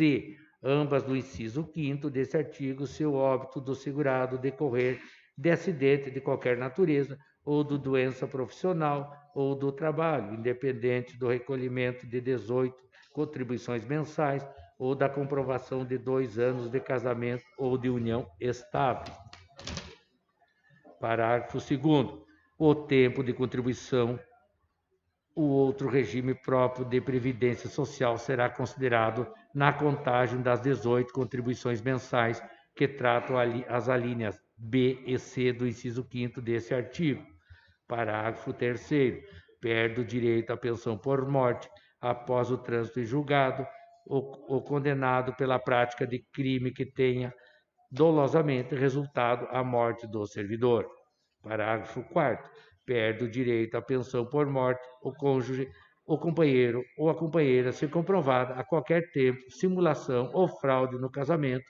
C, ambas do inciso 5º desse artigo, se o óbito do segurado decorrer de acidente de qualquer natureza ou de doença profissional ou do trabalho, independente do recolhimento de 18 contribuições mensais ou da comprovação de 2 anos de casamento ou de união estável. Parágrafo 2º. O tempo de contribuição, o outro regime próprio de previdência social será considerado na contagem das 18 contribuições mensais que tratam as alíneas B e C do inciso 5º desse artigo. Parágrafo 3º. Perde o direito à pensão por morte após o trânsito em julgado o condenado pela prática de crime que tenha dolosamente resultado a morte do servidor. Parágrafo 4º. Perde o direito à pensão por morte o cônjuge, o companheiro ou a companheira, se comprovada a qualquer tempo simulação ou fraude no casamento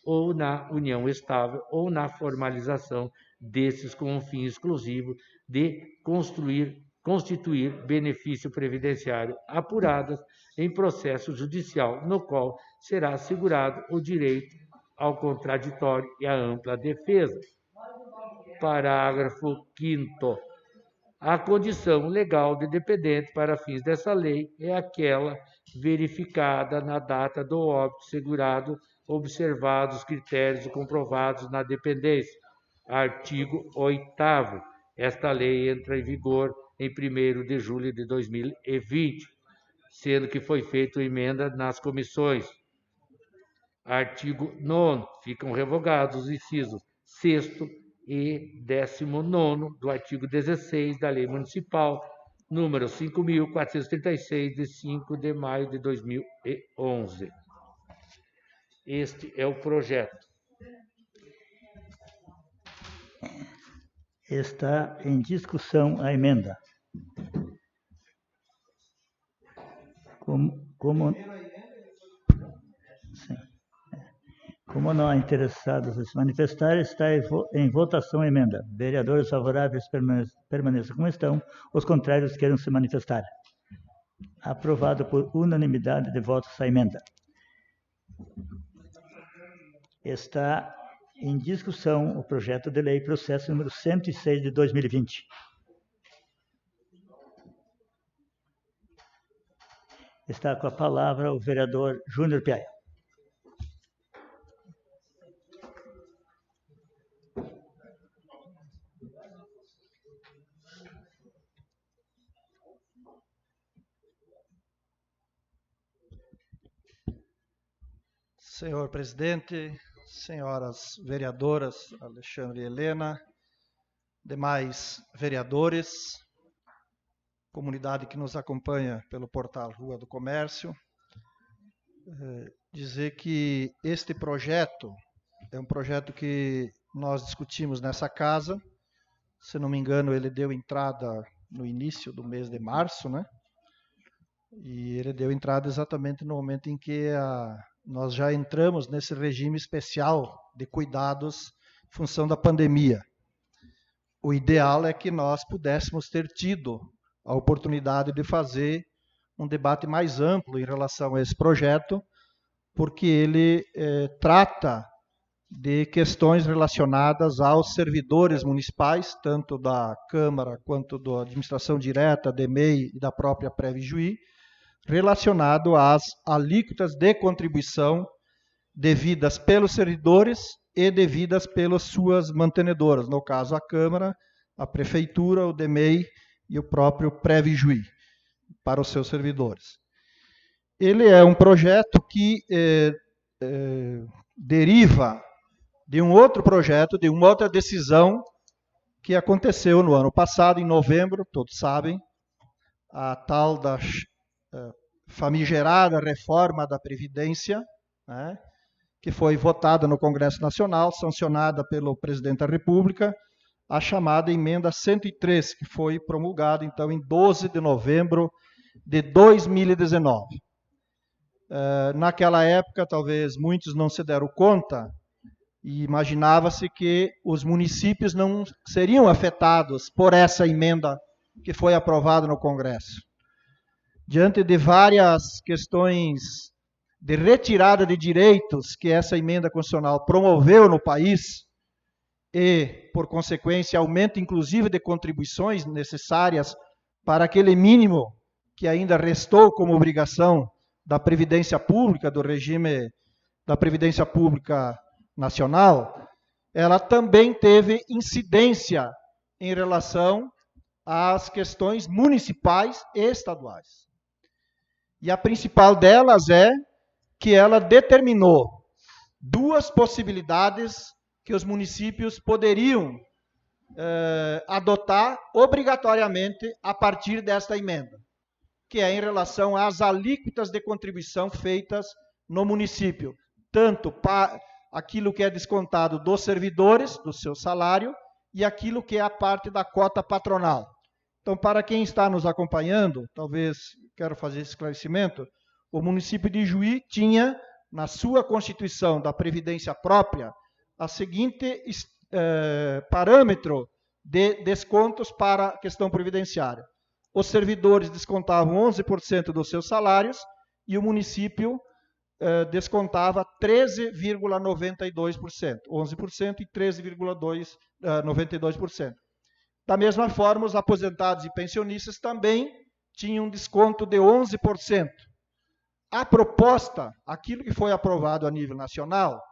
ou na união estável ou na formalização desses com um fim exclusivo de constituir benefício previdenciário apuradas em processo judicial, no qual será assegurado o direito ao contraditório e à ampla defesa. Parágrafo 5º. A condição legal de dependente para fins dessa lei é aquela verificada na data do óbito segurado, observados os critérios comprovados na dependência. Artigo 8º. Esta lei entra em vigor em 1º de julho de 2020, sendo que foi feita emenda nas comissões. Artigo 9º. Ficam revogados os incisos 6º e 19º do artigo 16 da Lei Municipal número 5.436, de 5 de maio de 2011. Este é o projeto. Está em discussão a emenda. Como não há interessados em se manifestar, está em votação a emenda. Vereadores favoráveis permaneçam como estão, os contrários queiram se manifestar. Aprovado por unanimidade de votos a emenda. Está em discussão o projeto de lei processo número 106 de 2020. Está com a palavra o vereador Júnior Piaia. Senhor presidente, senhoras vereadoras, Alexandre e Helena, demais vereadores, comunidade que nos acompanha pelo portal Rua do Comércio, dizer que este projeto é um projeto que nós discutimos nessa casa. Se não me engano, ele deu entrada no início do mês de março, né? E ele deu entrada exatamente no momento em que nós já entramos nesse regime especial de cuidados em função da pandemia. O ideal é que nós pudéssemos ter tido a oportunidade de fazer um debate mais amplo em relação a esse projeto, porque ele trata de questões relacionadas aos servidores municipais, tanto da Câmara quanto da administração direta, da EMEI e da própria Previjuí, relacionado às alíquotas de contribuição devidas pelos servidores e devidas pelas suas mantenedoras, no caso a Câmara, a Prefeitura, o DEMEI e o próprio Previjuí, para os seus servidores. Ele é um projeto que deriva de um outro projeto, de uma outra decisão que aconteceu no ano passado, em novembro, todos sabem, a tal da famigerada reforma da Previdência, né, que foi votada no Congresso Nacional, sancionada pelo presidente da República, a chamada emenda 103, que foi promulgada, então, em 12 de novembro de 2019. Naquela época, talvez muitos não se deram conta, e imaginava-se que os municípios não seriam afetados por essa emenda que foi aprovada no Congresso. Diante de várias questões de retirada de direitos que essa emenda constitucional promoveu no país e, por consequência, aumento inclusive de contribuições necessárias para aquele mínimo que ainda restou como obrigação da Previdência Pública, do regime da Previdência Pública Nacional, ela também teve incidência em relação às questões municipais e estaduais. E a principal delas é que ela determinou duas possibilidades que os municípios poderiam adotar obrigatoriamente a partir desta emenda, que é em relação às alíquotas de contribuição feitas no município, tanto para aquilo que é descontado dos servidores, do seu salário, e aquilo que é a parte da cota patronal. Então, para quem está nos acompanhando, talvez quero fazer esse esclarecimento, o município de Juí tinha, na sua constituição da previdência própria, a seguinte parâmetro de descontos para a questão previdenciária. Os servidores descontavam 11% dos seus salários e o município descontava 13,92%, 11% e 13,92%. Da mesma forma, os aposentados e pensionistas também tinham um desconto de 11%. A proposta, aquilo que foi aprovado a nível nacional,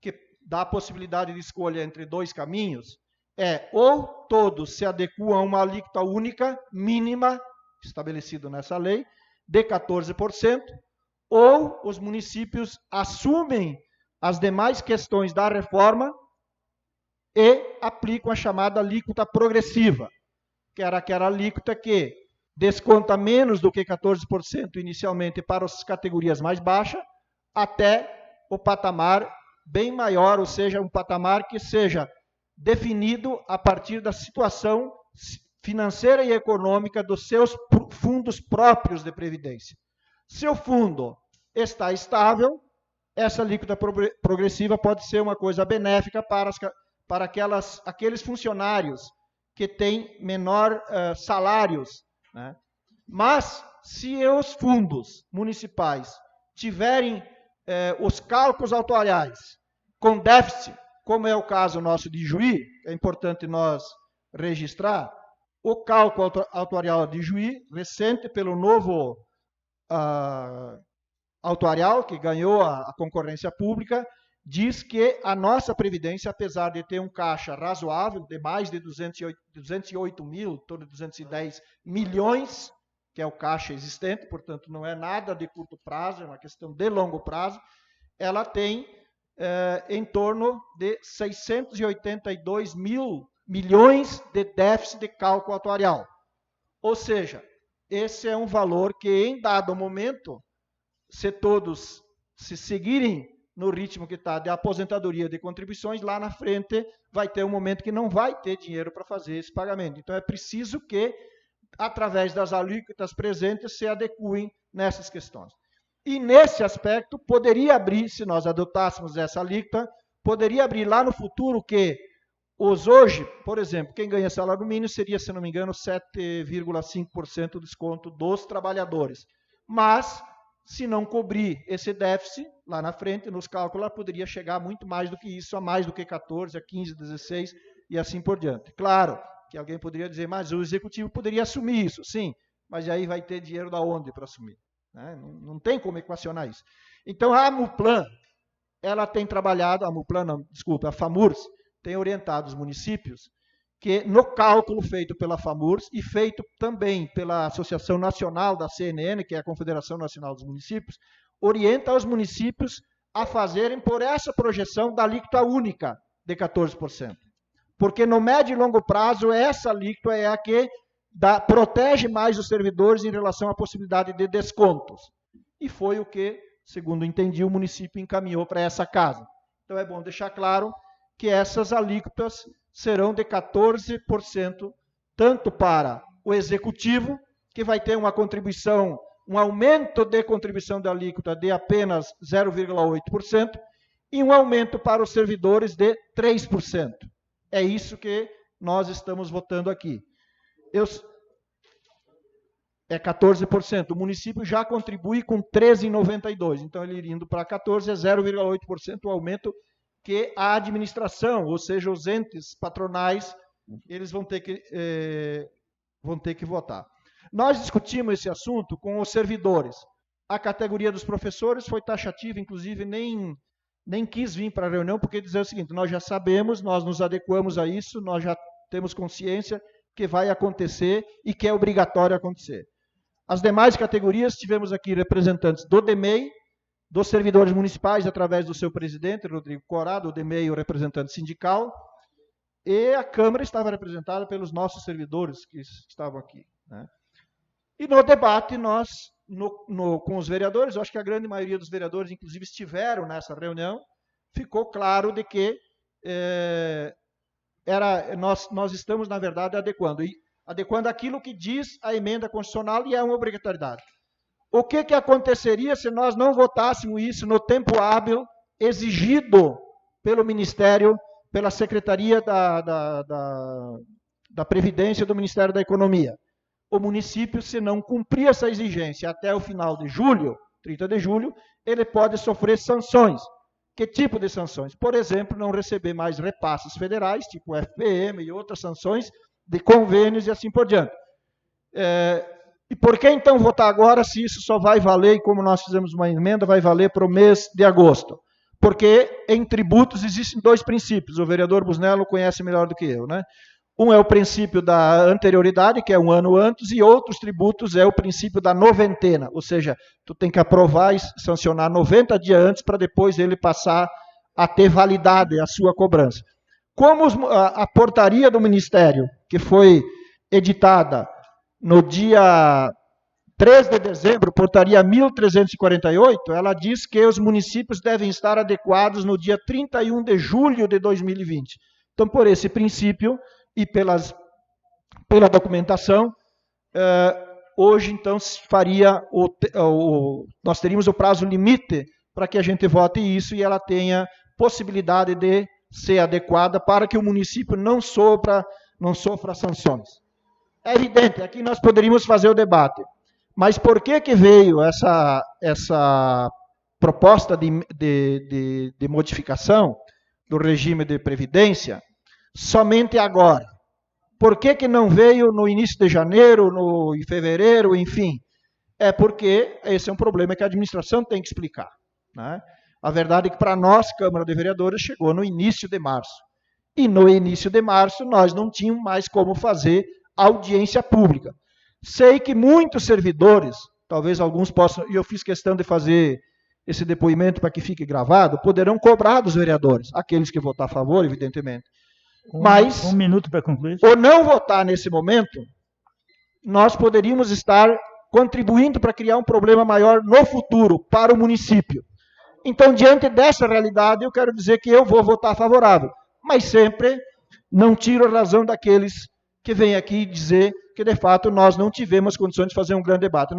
que dá a possibilidade de escolha entre dois caminhos, é ou todos se adequam a uma alíquota única mínima, estabelecido nessa lei, de 14%, ou os municípios assumem as demais questões da reforma e aplicam a chamada alíquota progressiva, que era aquela alíquota que desconta menos do que 14% inicialmente para as categorias mais baixas, até o patamar bem maior, ou seja, um patamar que seja definido a partir da situação financeira e econômica dos seus fundos próprios de previdência. Se o fundo está estável, essa alíquota progressiva pode ser uma coisa benéfica para aqueles funcionários que têm menor salários, né? Mas, se os fundos municipais tiverem os cálculos atuariais com déficit, como é o caso nosso de Juí, é importante nós registrar, o cálculo atuarial de Juí, recente pelo novo autuarial, que ganhou a concorrência pública, diz que a nossa Previdência, apesar de ter um caixa razoável, de mais de 208 mil, em torno de 210 milhões, que é o caixa existente, portanto não é nada de curto prazo, é uma questão de longo prazo, ela tem em torno de 682 milhões de déficit de cálculo atuarial. Ou seja, esse é um valor que, em dado momento, se todos se seguirem no ritmo que está de aposentadoria de contribuições, lá na frente vai ter um momento que não vai ter dinheiro para fazer esse pagamento. Então, é preciso que, através das alíquotas presentes, se adequem nessas questões. E, nesse aspecto, poderia abrir, se nós adotássemos essa alíquota, poderia abrir lá no futuro que hoje, por exemplo, quem ganha salário mínimo seria, se não me engano, 7,5% de desconto dos trabalhadores. Mas, se não cobrir esse déficit, lá na frente, nos cálculos, poderia chegar muito mais do que isso, a mais do que 14, a 15, 16 e assim por diante. Claro que alguém poderia dizer, mas o executivo poderia assumir isso. Sim, mas aí vai ter dinheiro da onde para assumir? Né? Não tem como equacionar isso. Então, a Muplan, ela tem trabalhado, a FAMURS, tem orientado os municípios que, no cálculo feito pela FAMURS e feito também pela Associação Nacional da CNN, que é a Confederação Nacional dos Municípios, orienta os municípios a fazerem por essa projeção da alíquota única de 14%. Porque no médio e longo prazo, essa alíquota é a que protege mais os servidores em relação à possibilidade de descontos. E foi o que, segundo entendi, o município encaminhou para essa casa. Então, é bom deixar claro que essas alíquotas serão de 14%, tanto para o executivo, que vai ter uma contribuição, um aumento de contribuição da alíquota de apenas 0,8%, e um aumento para os servidores de 3%. É isso que nós estamos votando aqui. é 14%. O município já contribui com 13,92%. Então, ele indo para 14% é 0,8% o aumento que a administração, ou seja, os entes patronais, eles vão ter que votar. Nós discutimos esse assunto com os servidores. A categoria dos professores foi taxativa, inclusive nem quis vir para a reunião, porque dizer o seguinte: nós já sabemos, nós nos adequamos a isso, nós já temos consciência que vai acontecer e que é obrigatório acontecer. As demais categorias, tivemos aqui representantes do DEMEI, dos servidores municipais, através do seu presidente, Rodrigo Corado, o DEMEI, o representante sindical, e a Câmara estava representada pelos nossos servidores que estavam aqui, né? E no debate, nós, com os vereadores, eu acho que a grande maioria dos vereadores, inclusive, estiveram nessa reunião, ficou claro de que nós estamos, na verdade, adequando aquilo que diz a emenda constitucional e é uma obrigatoriedade. O que aconteceria se nós não votássemos isso no tempo hábil exigido pelo Ministério, pela Secretaria da Previdência do Ministério da Economia? O município, se não cumprir essa exigência até o final de julho, 30 de julho, ele pode sofrer sanções. Que tipo de sanções? Por exemplo, não receber mais repasses federais, tipo FPM e outras sanções de convênios e assim por diante. E por que então votar agora se isso só vai valer, e como nós fizemos uma emenda, vai valer para o mês de agosto? Porque em tributos existem dois princípios, o vereador Busnello conhece melhor do que eu, né? Um é o princípio da anterioridade, que é um ano antes, e outros tributos é o princípio da noventena, ou seja, tu tem que aprovar e sancionar 90 dias antes para depois ele passar a ter validade a sua cobrança. Como a portaria do Ministério, que foi editada no dia 3 de dezembro, portaria 1348, ela diz que os municípios devem estar adequados no dia 31 de julho de 2020. Então, por esse princípio e pela documentação, hoje, então, nós teríamos o prazo limite para que a gente vote isso e ela tenha possibilidade de ser adequada para que o município não sofra sanções. É evidente, aqui nós poderíamos fazer o debate, mas por que veio essa proposta de modificação do regime de previdência somente agora? Por que não veio no início de janeiro, em fevereiro, enfim? É porque esse é um problema que a administração tem que explicar, né? A verdade é que para nós, Câmara de Vereadores, chegou no início de março. E no início de março nós não tínhamos mais como fazer audiência pública. Sei que muitos servidores, talvez alguns possam, e eu fiz questão de fazer esse depoimento para que fique gravado, poderão cobrar dos vereadores, aqueles que votar a favor, evidentemente. Mas, um minuto para concluir. Ou não votar nesse momento, nós poderíamos estar contribuindo para criar um problema maior no futuro para o município. Então, diante dessa realidade, eu quero dizer que eu vou votar favorável, mas sempre não tiro a razão daqueles que vêm aqui dizer que, de fato, nós não tivemos condições de fazer um grande debate.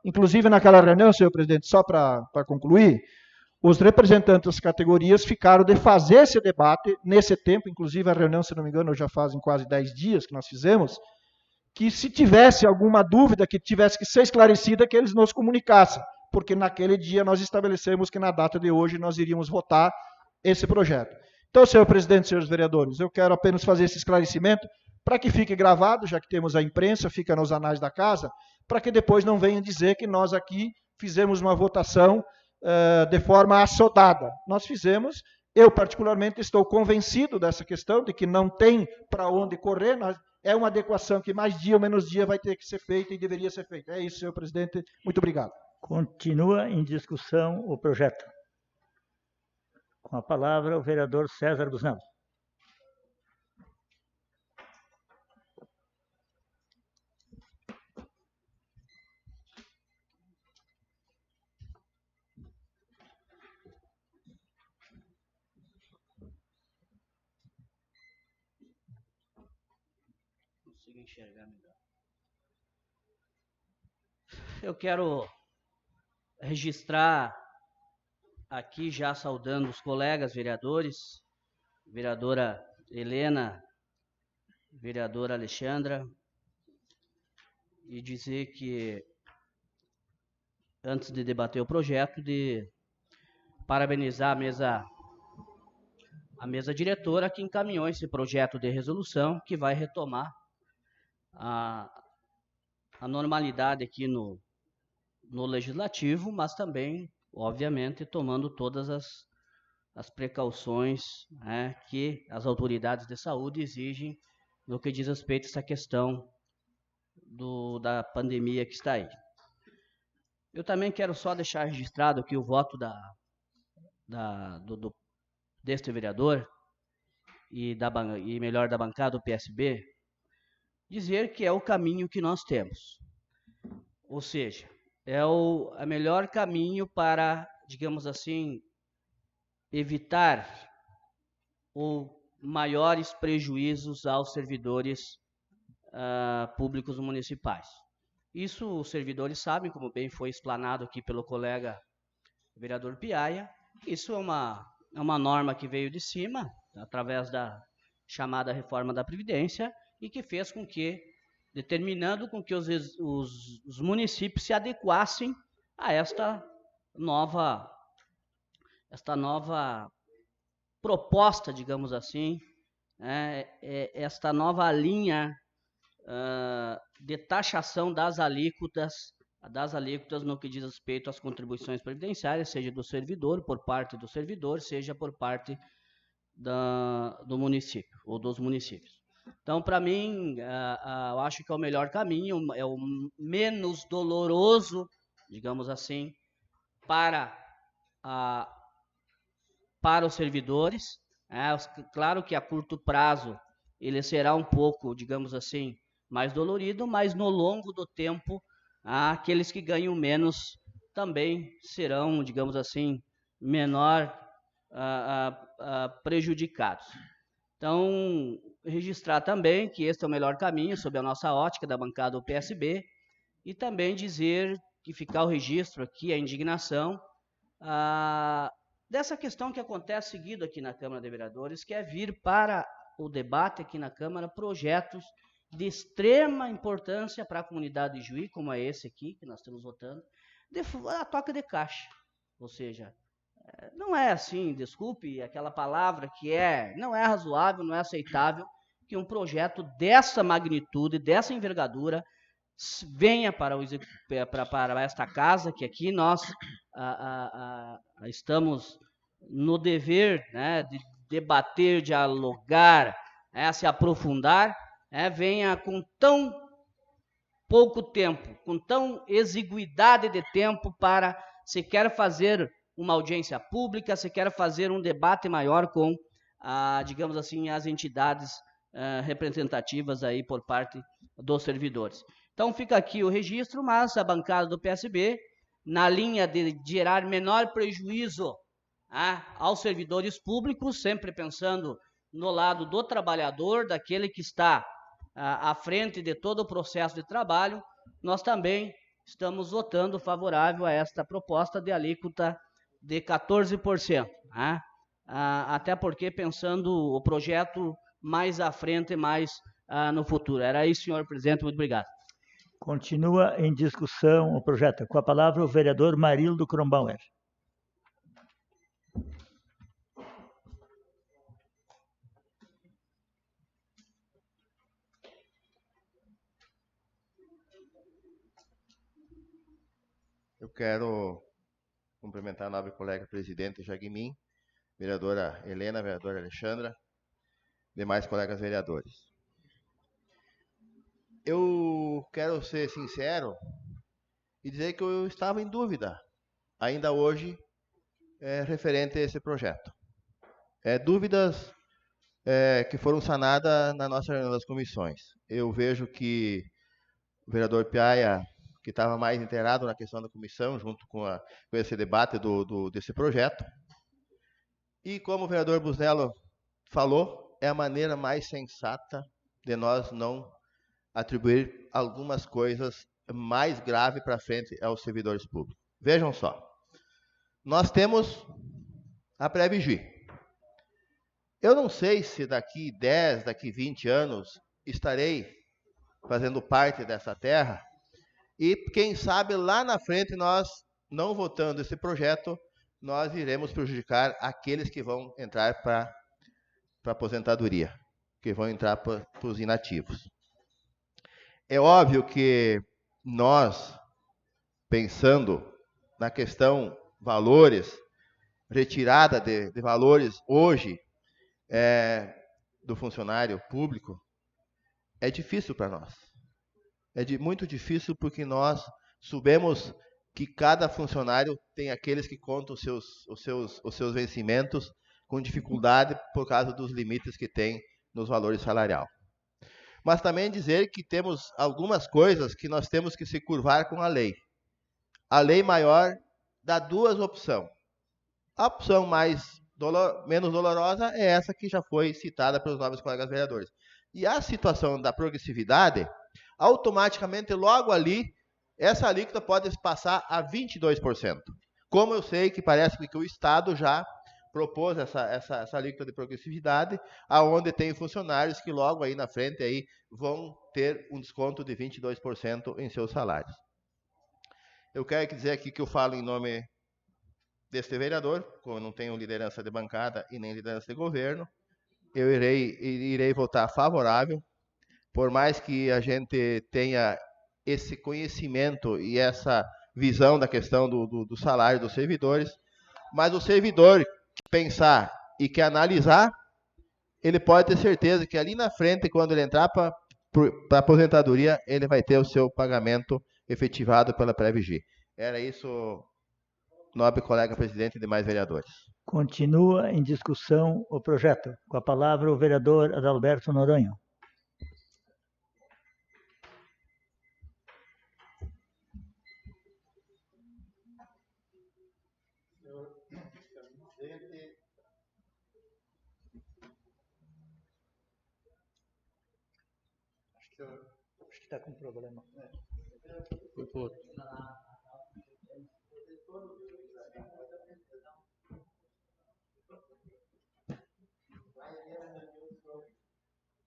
Inclusive, naquela reunião, senhor presidente, só para concluir, os representantes das categorias ficaram de fazer esse debate nesse tempo, inclusive a reunião, se não me engano, já fazem quase 10 dias que nós fizemos, que se tivesse alguma dúvida que tivesse que ser esclarecida, que eles nos comunicassem, porque naquele dia nós estabelecemos que na data de hoje nós iríamos votar esse projeto. Então, senhor presidente, senhores vereadores, eu quero apenas fazer esse esclarecimento para que fique gravado, já que temos a imprensa, fica nos anais da casa, para que depois não venham dizer que nós aqui fizemos uma votação de forma assodada. Nós fizemos, eu particularmente estou convencido dessa questão, de que não tem para onde correr, é uma adequação que mais dia ou menos dia vai ter que ser feita e deveria ser feita. É isso, senhor presidente, muito obrigado. Continua em discussão o projeto. Com a palavra o vereador César Busnello. Enxergar melhor. Eu quero registrar aqui, já saudando os colegas vereadores, vereadora Helena, vereadora Alexandra e dizer que, antes de debater o projeto, de parabenizar a mesa diretora que encaminhou esse projeto de resolução, que vai retomar a normalidade aqui no Legislativo, mas também, obviamente, tomando todas as precauções, né, que as autoridades de saúde exigem no que diz respeito a essa questão da pandemia que está aí. Eu também quero só deixar registrado aqui o voto deste vereador e melhor da bancada do PSB, dizer que é o caminho que nós temos. Ou seja, é o melhor caminho para, digamos assim, evitar maiores prejuízos aos servidores públicos municipais. Isso os servidores sabem, como bem foi explanado aqui pelo colega vereador Piaia. Isso é uma norma que veio de cima, através da chamada reforma da Previdência, e que fez com que, determinando com que os municípios se adequassem a esta nova proposta, digamos assim, esta nova linha de taxação das alíquotas no que diz respeito às contribuições previdenciárias, seja do servidor, por parte do servidor, seja por parte do município ou dos municípios. Então, para mim, eu acho que é o melhor caminho, é o menos doloroso, digamos assim, para os servidores. Claro que a curto prazo ele será um pouco, digamos assim, mais dolorido, mas no longo do tempo, aqueles que ganham menos também serão, digamos assim, menor prejudicados. Então, registrar também que este é o melhor caminho, sob a nossa ótica da bancada do PSB, e também dizer que ficar o registro aqui, a indignação dessa questão que acontece seguido aqui na Câmara de Vereadores, que é vir para o debate aqui na Câmara projetos de extrema importância para a comunidade de Juí, como é esse aqui, que nós estamos votando, a toca de caixa. Ou seja, não é assim, desculpe aquela palavra que não é razoável, não é aceitável que um projeto dessa magnitude, dessa envergadura, venha para esta casa, que aqui nós estamos no dever, né, de debater, dialogar, se aprofundar, venha com tão pouco tempo, com tão exiguidade de tempo para se quer fazer uma audiência pública, se quer fazer um debate maior com, digamos assim, as entidades representativas aí por parte dos servidores. Então fica aqui o registro, mas a bancada do PSB, na linha de gerar menor prejuízo aos servidores públicos, sempre pensando no lado do trabalhador, daquele que está à frente de todo o processo de trabalho, nós também estamos votando favorável a esta proposta de alíquota de 14%. Até porque pensando o projeto mais à frente, mais no futuro. Era isso, senhor presidente. Muito obrigado. Continua em discussão o projeto. Com a palavra o vereador Marildo Kronbauer. Eu quero cumprimentar a nobre colega presidente Jagmin, vereadora Helena, vereadora Alexandra, demais colegas vereadores. Eu quero ser sincero e dizer que eu estava em dúvida, ainda hoje, referente a esse projeto. Dúvidas que foram sanadas na nossa reunião das comissões. Eu vejo que o vereador Piaia, que estava mais inteirado na questão da comissão, junto com esse debate desse projeto. E como o vereador Busnello falou, é a maneira mais sensata de nós não atribuir algumas coisas mais graves para frente aos servidores públicos. Vejam só, nós temos a pré-Vigi. Eu não sei se daqui 10, daqui 20 anos estarei fazendo parte dessa terra E quem sabe lá na frente nós, não votando esse projeto, nós iremos prejudicar aqueles que vão entrar para a aposentadoria, que vão entrar para os inativos. É óbvio que nós, pensando na questão valores, retirada de valores hoje do funcionário público, é difícil para nós. Muito difícil porque nós sabemos que cada funcionário tem aqueles que contam os seus vencimentos com dificuldade por causa dos limites que tem nos valores salariais. Mas também dizer que temos algumas coisas que nós temos que se curvar com a lei. A lei maior dá duas opções. A opção menos dolorosa é essa que já foi citada pelos nobres colegas vereadores. E a situação da progressividade, automaticamente, logo ali, essa alíquota pode passar a 22%. Como eu sei que parece que o Estado já propôs essa alíquota de progressividade, aonde tem funcionários que logo aí na frente aí vão ter um desconto de 22% em seus salários. Eu quero dizer aqui que eu falo em nome deste vereador, como eu não tenho liderança de bancada e nem liderança de governo, eu irei votar favorável, por mais que a gente tenha esse conhecimento e essa visão da questão do salário dos servidores, mas o servidor que pensar e que analisar, ele pode ter certeza que ali na frente, quando ele entrar para a aposentadoria, ele vai ter o seu pagamento efetivado pela Pré-VG. Era isso, nobre colega presidente e demais vereadores. Continua em discussão o projeto. Com a palavra o vereador Adalberto Noronha. Acho que está com problema.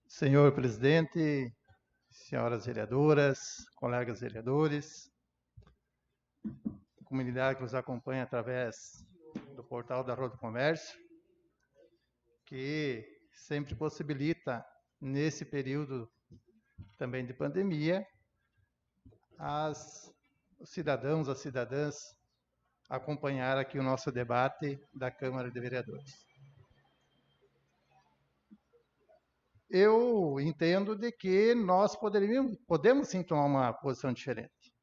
Senhor presidente, senhoras vereadoras, colegas vereadores, comunidade que nos acompanha através do portal da Roda do Comércio, que sempre possibilita, nesse período também de pandemia, os cidadãos, as cidadãs, acompanhar aqui o nosso debate da Câmara de Vereadores. Eu entendo de que nós podemos sim tomar uma posição diferente.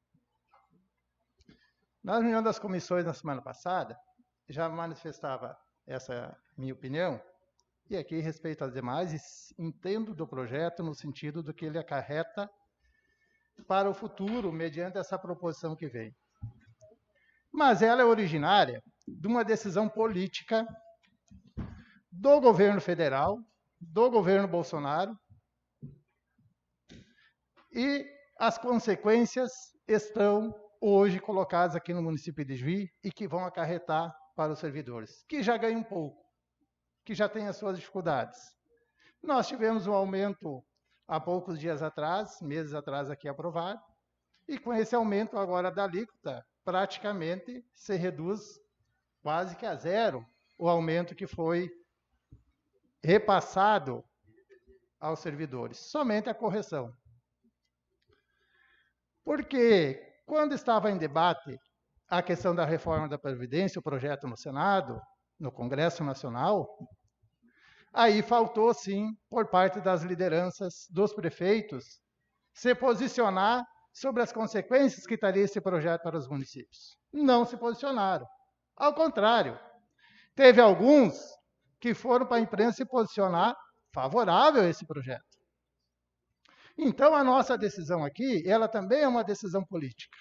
Na reunião das comissões na semana passada, já manifestava essa minha opinião, e aqui respeito às demais, entendo do projeto no sentido do que ele acarreta para o futuro, mediante essa proposição que vem. Mas ela é originária de uma decisão política do governo federal, do governo Bolsonaro, e as consequências estão hoje colocadas aqui no município de Juí e que vão acarretar para os servidores, que já ganham pouco, que já têm as suas dificuldades. Nós tivemos um aumento há poucos dias atrás, meses atrás aqui aprovado, e com esse aumento agora da alíquota, praticamente se reduz quase que a zero o aumento que foi repassado aos servidores, somente a correção. Porque quando estava em debate a questão da reforma da Previdência, o projeto no Senado, no Congresso Nacional, aí faltou sim, por parte das lideranças dos prefeitos, se posicionar sobre as consequências que traria esse projeto para os municípios. Não se posicionaram. Ao contrário, teve alguns que foram para a imprensa se posicionar favorável a esse projeto. Então, a nossa decisão aqui, ela também é uma decisão política.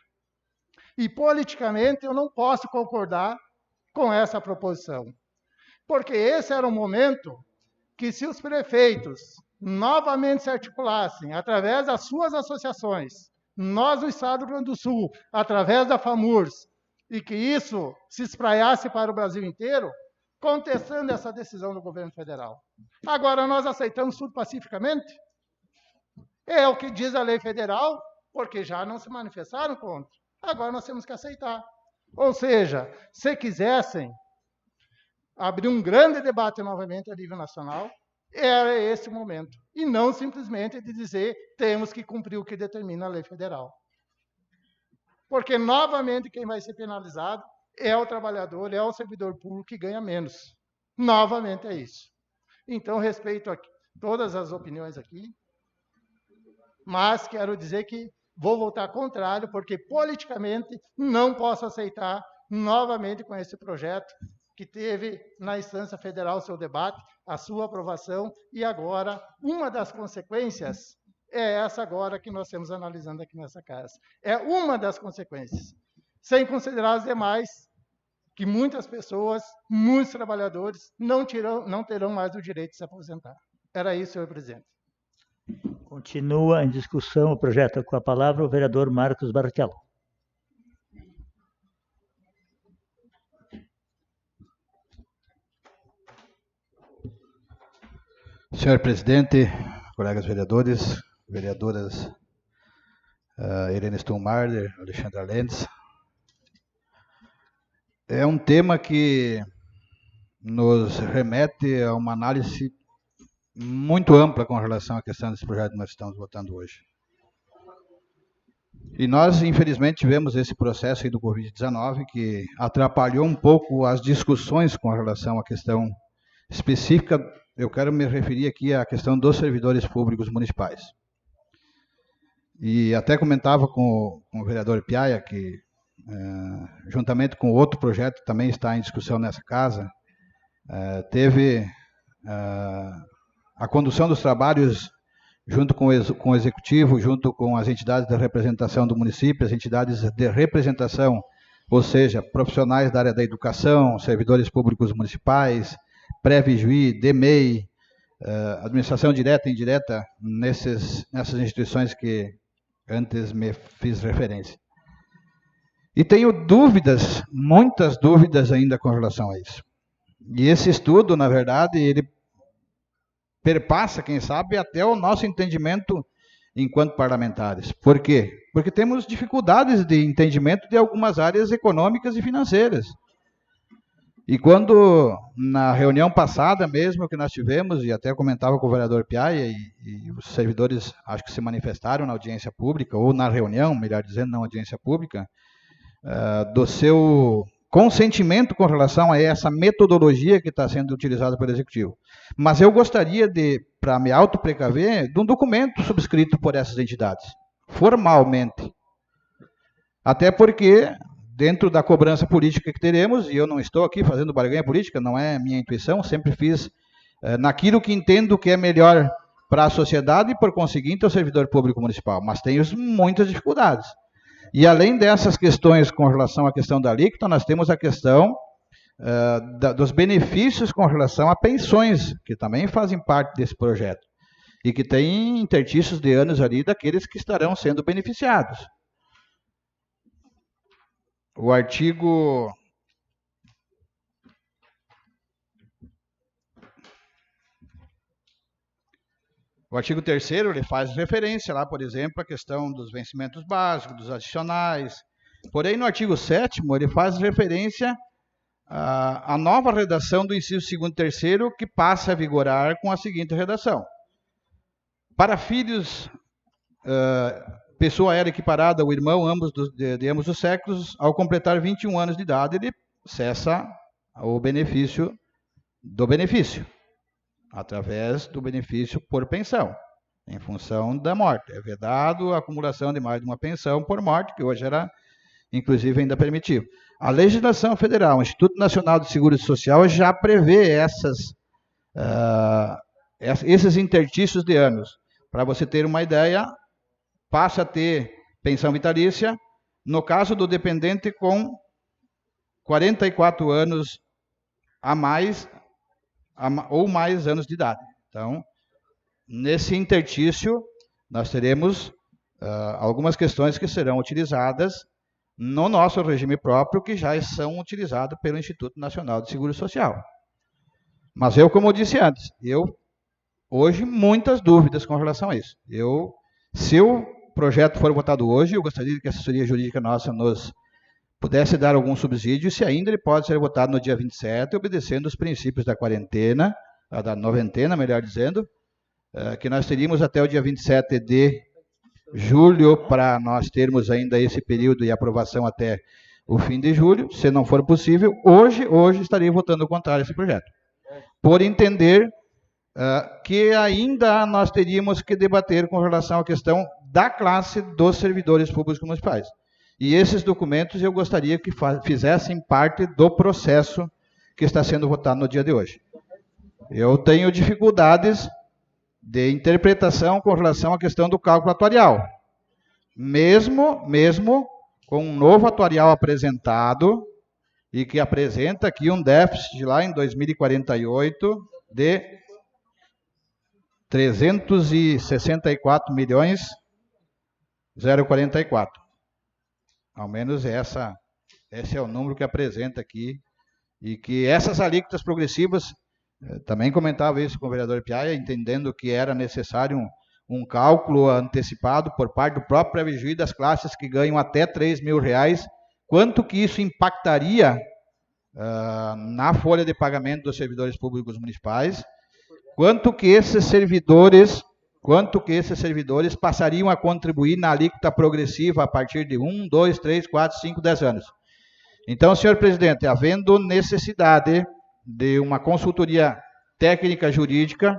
E, politicamente, eu não posso concordar com essa proposição. Porque esse era o momento que, se os prefeitos novamente se articulassem, através das suas associações, nós, no Estado do Rio Grande do Sul, através da FAMURS, e que isso se espraiasse para o Brasil inteiro, contestando essa decisão do governo federal. Agora, nós aceitamos tudo pacificamente? É o que diz a lei federal, porque já não se manifestaram contra. Agora nós temos que aceitar. Ou seja, se quisessem abrir um grande debate novamente a nível nacional, era esse o momento. E não simplesmente de dizer temos que cumprir o que determina a lei federal. Porque, novamente, quem vai ser penalizado é o trabalhador, é o servidor público que ganha menos. Novamente é isso. Então, respeito a todas as opiniões aqui, mas quero dizer que vou votar contrário, porque politicamente não posso aceitar novamente com esse projeto que teve na instância federal seu debate, a sua aprovação, e agora uma das consequências é essa agora que nós estamos analisando aqui nessa casa. É uma das consequências, sem considerar as demais, que muitas pessoas, muitos trabalhadores, não terão mais o direito de se aposentar. Era isso, senhor presidente. Continua em discussão o projeto. Com a palavra o vereador Marcos Barrichello. Senhor presidente, colegas vereadores, vereadoras Irene Stuhlmarder, Alexandra Lenz, é um tema que nos remete a uma análise muito ampla com relação à questão desse projeto que nós estamos votando hoje. E nós, infelizmente, tivemos esse processo aí do Covid-19 que atrapalhou um pouco as discussões com relação à questão específica. Eu quero me referir aqui à questão dos servidores públicos municipais. E até comentava com o vereador Piaia que, juntamente com outro projeto que também está em discussão nessa casa, teve a condução dos trabalhos junto com o Executivo, junto com as entidades de representação do município, as entidades de representação, ou seja, profissionais da área da educação, servidores públicos municipais, pré-vijuí, DEMEI, administração direta e indireta, nessas instituições que antes me fiz referência. E tenho dúvidas, muitas dúvidas ainda com relação a isso. E esse estudo, na verdade, ele perpassa, quem sabe, até o nosso entendimento enquanto parlamentares. Por quê? Porque temos dificuldades de entendimento de algumas áreas econômicas e financeiras. E quando, na reunião passada mesmo que nós tivemos, e até comentava com o vereador Piaia, e os servidores acho que se manifestaram na audiência pública, ou na reunião, melhor dizendo, na audiência pública, do seu consentimento com relação a essa metodologia que está sendo utilizada pelo Executivo. Mas eu gostaria de, para me autoprecaver, de um documento subscrito por essas entidades, formalmente. Até porque, dentro da cobrança política que teremos, e eu não estou aqui fazendo barganha política, não é minha intuição, sempre fiz naquilo que entendo que é melhor para a sociedade e, por conseguinte, ao servidor público municipal. Mas tenho muitas dificuldades. E além dessas questões com relação à questão da alíquota, nós temos a questão dos benefícios com relação a pensões, que também fazem parte desse projeto, e que tem interstícios de anos ali daqueles que estarão sendo beneficiados. O artigo 3º, ele faz referência lá, por exemplo, à questão dos vencimentos básicos, dos adicionais. Porém, no artigo 7º, ele faz referência à nova redação do inciso 2º e 3º, que passa a vigorar com a seguinte redação. Para filhos, pessoa era equiparada ao irmão de ambos os sexos, ao completar 21 anos de idade, ele cessa o benefício do benefício, através do benefício por pensão, em função da morte. É vedado a acumulação de mais de uma pensão por morte, que hoje era, inclusive, ainda permitido. A legislação federal, o Instituto Nacional de Seguro Social, já prevê esses interstícios de anos. Para você ter uma ideia, passa a ter pensão vitalícia, no caso do dependente com 44 anos a mais, ou mais anos de idade. Então, nesse interstício, nós teremos algumas questões que serão utilizadas no nosso regime próprio, que já são utilizadas pelo Instituto Nacional de Seguro Social. Mas eu, como eu disse antes, hoje, muitas dúvidas com relação a isso. Se eu projeto for votado hoje, eu gostaria que a assessoria jurídica nossa nos pudesse dar algum subsídio, se ainda ele pode ser votado no dia 27, obedecendo os princípios da quarentena, da noventena, melhor dizendo, que nós teríamos até o dia 27 de julho para nós termos ainda esse período e aprovação até o fim de julho. Se não for possível, hoje estarei votando contrário a esse projeto. Por entender que ainda nós teríamos que debater com relação à questão da classe dos servidores públicos municipais. E esses documentos eu gostaria que fizessem parte do processo que está sendo votado no dia de hoje. Eu tenho dificuldades de interpretação com relação à questão do cálculo atuarial. Mesmo com um novo atuarial apresentado, e que apresenta aqui um déficit lá em 2048 de 364.044. Ao menos esse é o número que apresenta aqui. E que essas alíquotas progressivas, também comentava isso com o vereador Piaia, entendendo que era necessário um cálculo antecipado por parte do próprio Previgio das classes que ganham até R$3.000, quanto que isso impactaria na folha de pagamento dos servidores públicos municipais, quanto que esses servidores passariam a contribuir na alíquota progressiva a partir de 1, 2, 3, 4, 5, 10 anos. Então, senhor presidente, havendo necessidade de uma consultoria técnica jurídica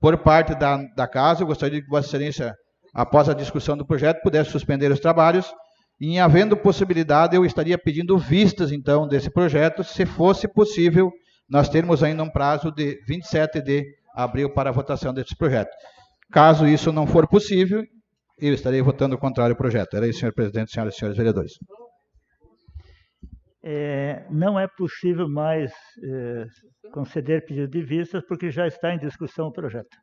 por parte da casa, eu gostaria que Vossa Excelência, após a discussão do projeto, pudesse suspender os trabalhos. E, em havendo possibilidade, eu estaria pedindo vistas, então, desse projeto, se fosse possível, nós termos ainda um prazo de 27 de abril para a votação desse projeto. Caso isso não for possível, eu estarei votando contrário ao projeto. Era isso, senhor presidente, senhoras e senhores vereadores. Não é possível mais conceder pedido de vistas, porque já está em discussão o projeto.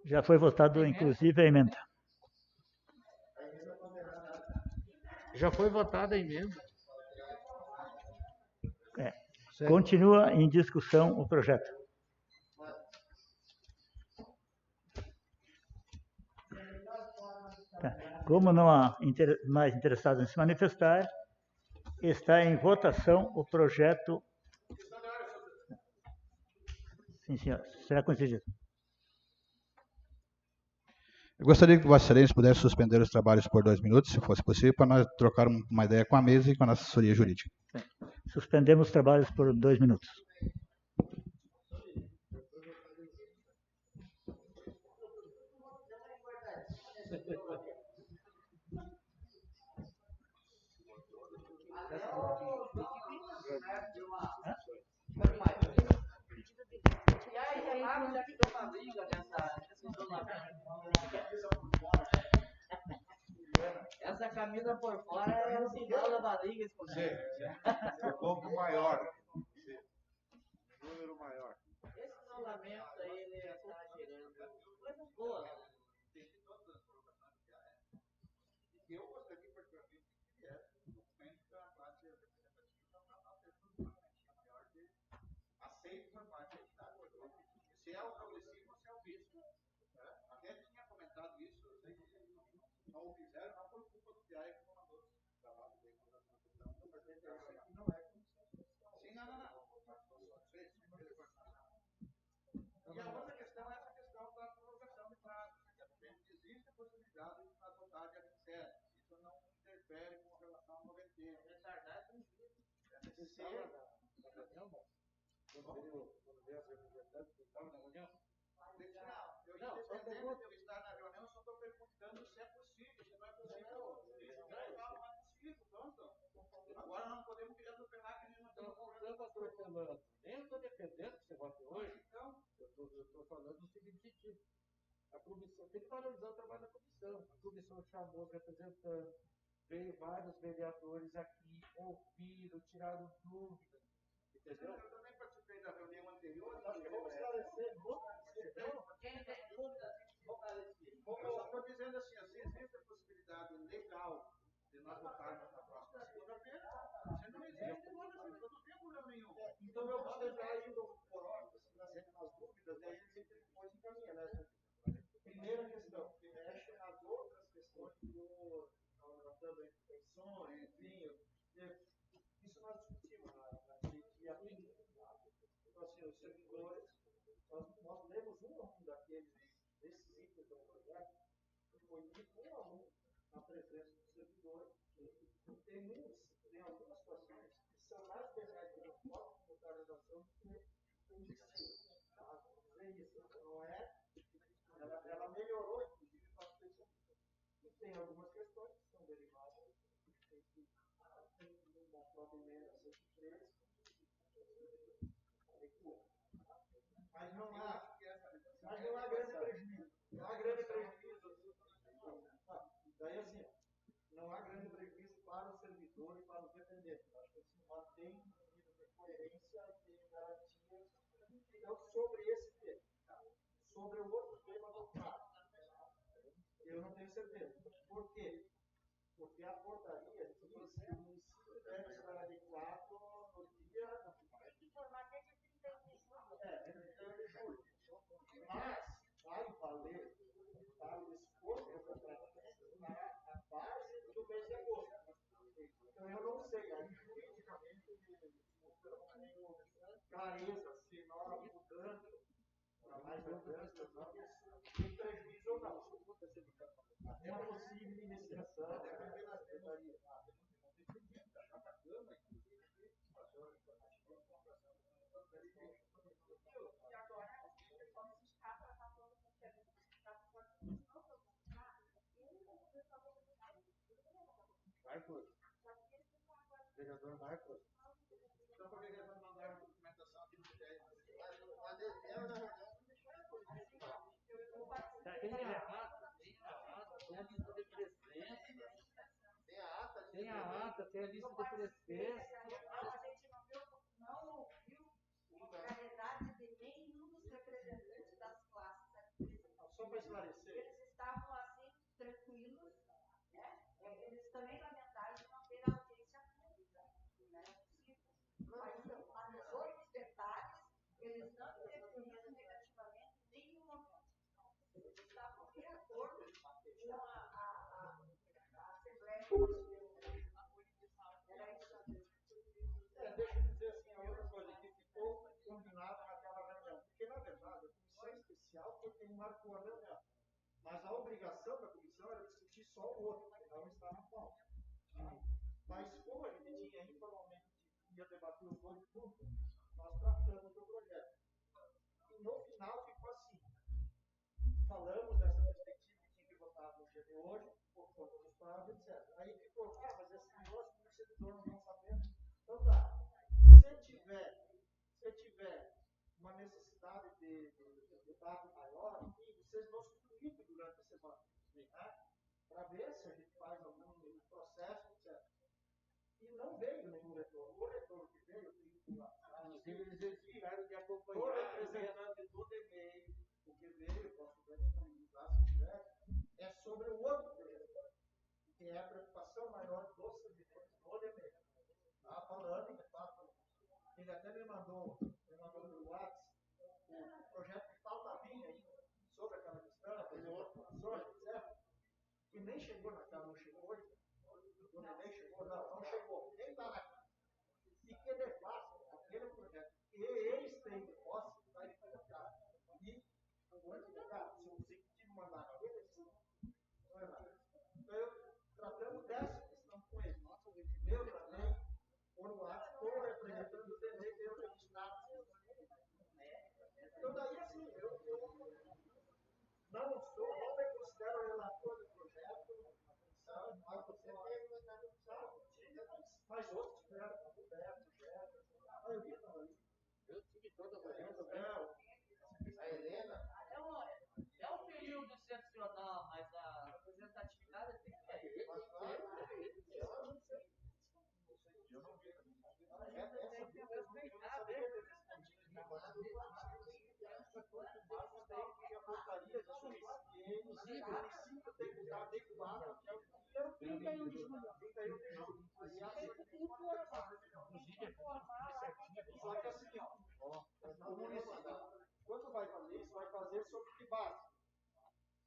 Já foi votado, inclusive, a emenda. Já foi votada a emenda. Continua em discussão o projeto. Como não há mais interessados em se manifestar, está em votação o projeto. Sim, senhor. Será concedido. Eu gostaria que Vossa Excelência pudesse suspender os trabalhos por 2 minutos, se fosse possível, para nós trocarmos uma ideia com a mesa e com a nossa assessoria jurídica. Suspendemos os trabalhos por 2 minutos. Essa camisa por fora é o sinal da barriga. Um pouco maior. Número maior. Esse isolamento aí, ele está gerando coisas boas. Eu gostaria, particularmente, que viesse um documento da classe representativa para nós termos uma garantia maior de aceito por parte da entidade. Se é o progressivo ou se é o visto. Até tinha comentado isso, eu sei que vocês não o fizeram, não por culpa do Piaia que comandou o trabalho dele com a construção, mas esse aqui não é comissão social. Sim, não. E a outra questão é essa questão da prorrogação de prazo. Existe a possibilidade de nós votar dia 27. Isso não interfere com relação ao 90. Retardar com isso. Não, independente de eu estar na reunião, eu só estou perguntando se é possível. Se não é possível, não é possível, pronto. Agora nós não podemos criar do penal que nem não temos problema. Nem eu estou defendendo que você vote hoje. Então, eu estou falando no seguinte sentido. A comissão tem que valorizar o trabalho da comissão. A comissão chamou os representantes, veio vários vereadores aqui, ouviram, tiraram dúvidas. Entendeu? Eu também participei da reunião anterior. Nós vamos esclarecer. Quem tem dúvidas, vou esclarecer. Eu só estou dizendo assim, se existe a possibilidade legal de nós votarmos na próxima segunda-feira, se não existe, não tem problema nenhum. Então eu vou deixar indo por ordem, nas dúvidas, e aí a gente depois encaminha, né? Primeira questão, que mexe nas outras servidores. Nós lemos um a um desses itens do projeto, e foi dito um a um a presença do servidor. Tem algumas situações que são mais benéficas para a nossa localização do que o destino. Tá? Dizer isso, não é? Ela melhorou, inclusive, para a pessoa. E tem algumas questões que são derivadas, tem uma própria emenda 103, mas não há grande prejuízo. Não há grande prejuízo. Daí assim, não há grande prejuízo para o servidor e para os dependentes. Acho que assim, mantém um nível de coerência e de garantia. Então, sobre esse tema, sobre o outro tema do prazo, eu não tenho certeza. Por quê? Porque a portaria diz que o município deve estar adequado no dia. Informar desde 31 de julho. Mas vai valer para o esforço do contrato na base do mês de agosto. Então eu não sei, aí juridicamente eu não tenho clareza se nós mudando para mais adiante ou não, isso tem prejuízo ou não. Até uma possível iniciação da secretaria. E agora, o pessoal do sindicato está falando com o que a gente está Marcos. Vereador Marcos. Então, por que ele vai mandar a documentação aqui no TR? Tem a ata, tem a lista de presença. A gente não ouviu a realidade de nenhum dos representantes das classes aqui. Só para esclarecer. Eles estavam assim, tranquilos, né? Eles também lamentaram de não ter audiência pública, né? Mas os outros detalhes, eles não interferiram negativamente em nenhum momento. Eles estavam de acordo com a Assembleia Constitucional. Era isso mesmo. Deixa eu dizer assim, a outra coisa que ficou combinada naquela reunião. Porque, na verdade, a comissão especial foi quem marcou a reunião. Mas a obrigação da comissão era discutir só o outro, que não está na pauta. Mas, como a gente tinha informalmente ia debater os dois juntos, nós tratamos do projeto. E no final ficou assim. Falamos dessa perspectiva que tinha que votar no dia de hoje, por conta dos prazos, etc. Aí ficou, mas esse negócio do servidor não sabendo. Então tá. Se tiver uma necessidade de debate maior, enfim, vocês nos comuniquem durante a semana, né? Para ver se a gente faz algum processo, etc. E não veio nenhum retorno. O retorno que veio, eu tenho que lá. Inclusive, eles ficaram de acompanhar. O representante do DMEI, o que veio, eu posso disponibilizar se tiver, é sobre o outro projeto, que é a preocupação maior dos servidores do DMEI. Estava falando, de fato, ele até me mandou no WhatsApp o projeto que falta vir ainda sobre aquela questão, as informações, etc. E nem chegou naquela, não chegou hoje. Quando nem chegou, não chegou, nem está na. E que de fato, aquele projeto que eles têm de posse, vai colocar. E vou explicar, se o executivo mandar aquele, não é nada. Então, tratamos dessa questão com ele. Eu também, por WhatsApp, estou representando o DD, eu registrado. Então, daí, assim, eu não me considero relator do projeto, mas você mas outros tiveram, a maioria estava ali. Eu tive toda a manhã. A Helena. É um período excepcional, mas a representatividade tem que ter. Eu não sei. Eu não vi. Essa tem que respeitar, né? A portaria de suficiente, o município tem que estar adequado, que é o que era o 31 de julho. 31 de julho. Só que assim, o município, quando vai fazer isso, vai fazer sobre que base?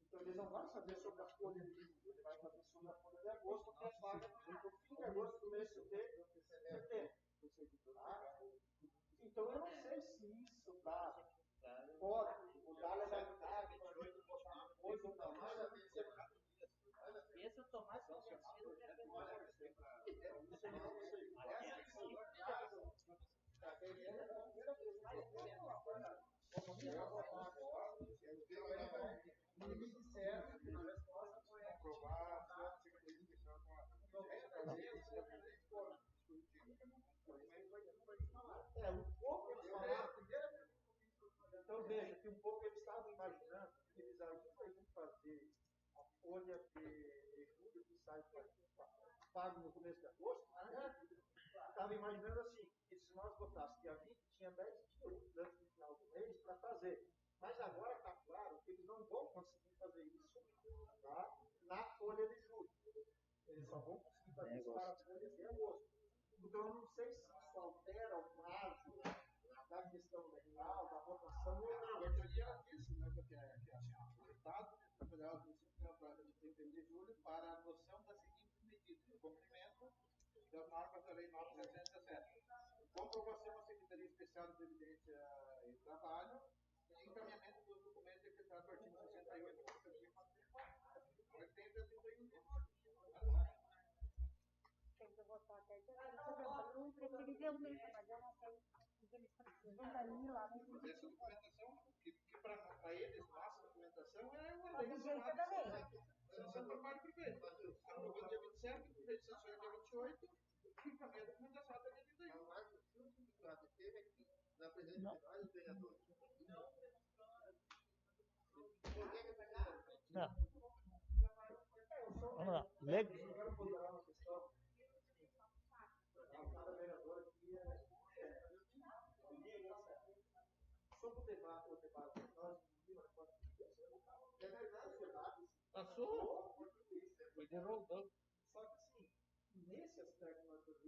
Então, eles não vão saber sobre a folha de julho, ele vai fazer sobre a folha de agosto, que é vaga no fim de agosto do mês de setembro. Então, eu não sei se isso dá pago no começo de agosto, estava imaginando assim, que se nós botássemos dia 20, tinha 10 dias antes do final do mês para fazer. Mas agora está claro que eles não vão conseguir fazer isso, tá, na folha de julho. Eles só vão conseguir fazer isso para a folha de agosto. Então, eu não sei se isso altera o prazo da questão legal, da votação ou não. Eu teria disse, né, porque o resultado da Federal do prazo de 31 de julho para a adoção das seguintes medidas: o cumprimento das normas da Lei 9.317, comprovação à Secretaria Especial de Previdência e Trabalho e encaminhamento dos documentos decretados no artigo 68 da Constituição Federal. Mas tem até 31 de julho. Tem que votar até dia 31. Preferi ver o mês, mas eu não sei o que eles precisam da minha lá. Essa documentação, que para eles, nossa documentação é uma A vigência da lei. sanção por parte do prefeito. Aprovou dia 27, o prefeito sanciona dia 28, e encaminha a documentação até dia 31. Mas o que o deputado teve aqui, na presença de vários vereadores. Não. Vamos lá. Leg... Agora eu vou dar uma questão. Cada vereador aqui sobre o debate, nós é verdade, o debate Passou. Foi derrotado. só que assim, nesse aspecto nós temos,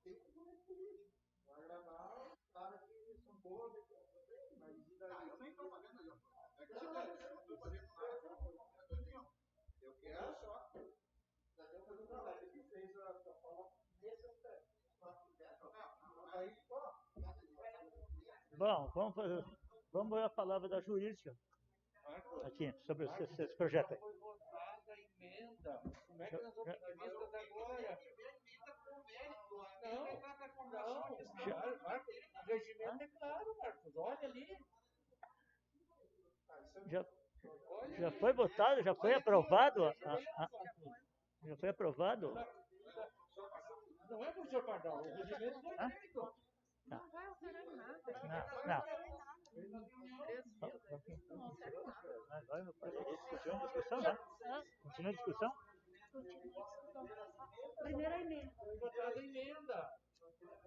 tem um componente político. Vai agradar, sabe que são boas, mas e daí? Eu nem estou fazendo isso. É que eu não estou fazendo nada. Eu quero só. Já tem que fazer um trabalho. Ele fez a prova nesse aspecto. Aí, Bom, vamos ver a palavra da jurídica aqui, sobre esse projeto aí. Foi votada a emenda. Como é que nós vamos fazer isso agora? Não, Marcos, o regimento é claro, Marcos. Olha ali. Já foi votado, já foi aprovado? Já foi aprovado? Não é, professor Pardal, o regimento foi feito. Não vai alterar nada. Não. Continua a discussão, né? Continua a discussão? Primeira emenda. Foi votada a emenda.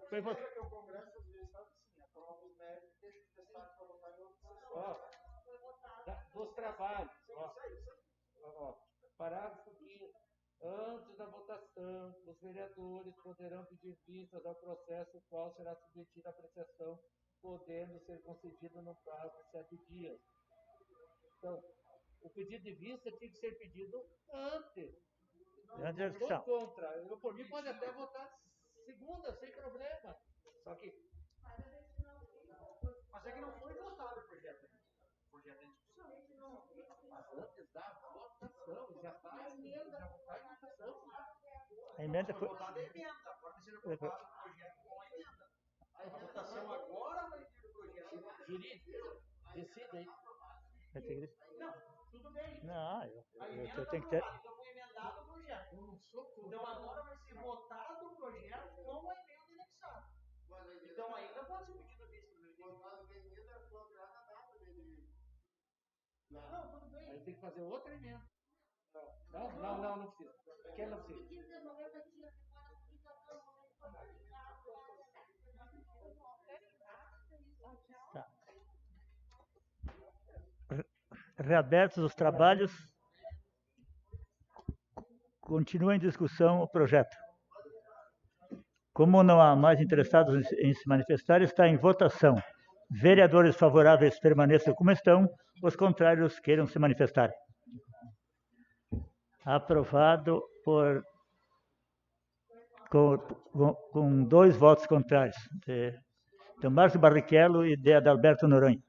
Foi votado. que o Congresso às vezes faz assim, aprova os méritos e deixa os destaques para votar em outras sessões. Ó, dos trabalhos. Ó, parágrafo 5º. Antes da votação, os vereadores poderão pedir vistas ao processo, o qual será submetido à apreciação, podendo ser concedido no prazo de 7 dias. Então, o pedido de vista tinha que ser pedido antes. Antes da Não estou discussão. contra. Eu, por mim, pode até votar segunda, sem problema. Só que Mas é que não foi votado o projeto ainda. O projeto é em discussão. mas antes da votação, já está em votação. A emenda foi. Votada a emenda. Agora vai ser aprovado o projeto com a emenda. A votação agora vai ter o projeto. Jurídico, decida aí. Vai ter que- Não, tudo bem. Não, A eu emenda tenho que foi ter. aprovada, então foi emendado o projeto. Então agora vai ser votado o projeto com a emenda anexada. Então ainda pode ser pedido a vista do meu Votado que a emenda foi alterada a data dele. Não, tudo bem. Aí tem que fazer outra emenda. Não precisa. Quer não precisa. Tá. Reabertos os trabalhos. Continua em discussão o projeto. Como não há mais interessados em se manifestar, está em votação. Vereadores favoráveis permaneçam como estão, os contrários queiram se manifestar. Aprovado com 2 votos contrários, de Márcio Barrichello e de Adalberto Noronha.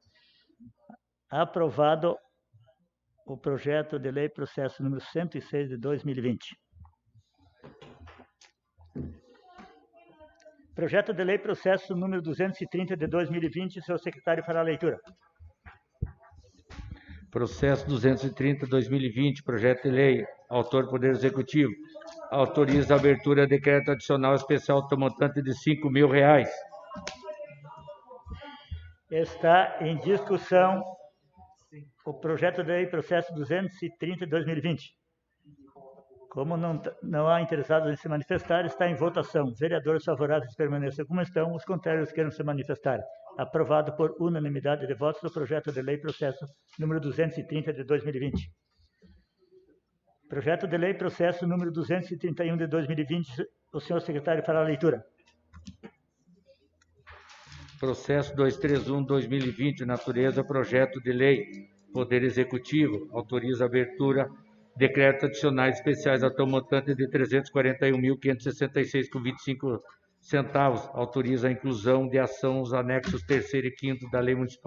Aprovado o projeto de lei processo número 106 de 2020. Projeto de lei processo número 230 de 2020, seu secretário para a leitura. Processo 230/2020, projeto de lei, autor Poder Executivo, autoriza a abertura de decreto adicional especial montante de R$5.000. Está em discussão o projeto de lei processo 230 de 2020. Como não há interessados em se manifestar, está em votação. Vereadores favoráveis permaneçam como estão, os contrários queiram se manifestar. Aprovado por unanimidade de votos o projeto de lei processo número 230 de 2020. Projeto de lei processo número 231 de 2020. O senhor secretário fará a leitura. Processo 231/2020, natureza, projeto de lei. Poder Executivo autoriza a abertura decretos adicionais especiais até o montante de R$ 341.566,25. Autoriza a inclusão de ação nos anexos 3º e 5º da Lei Municipal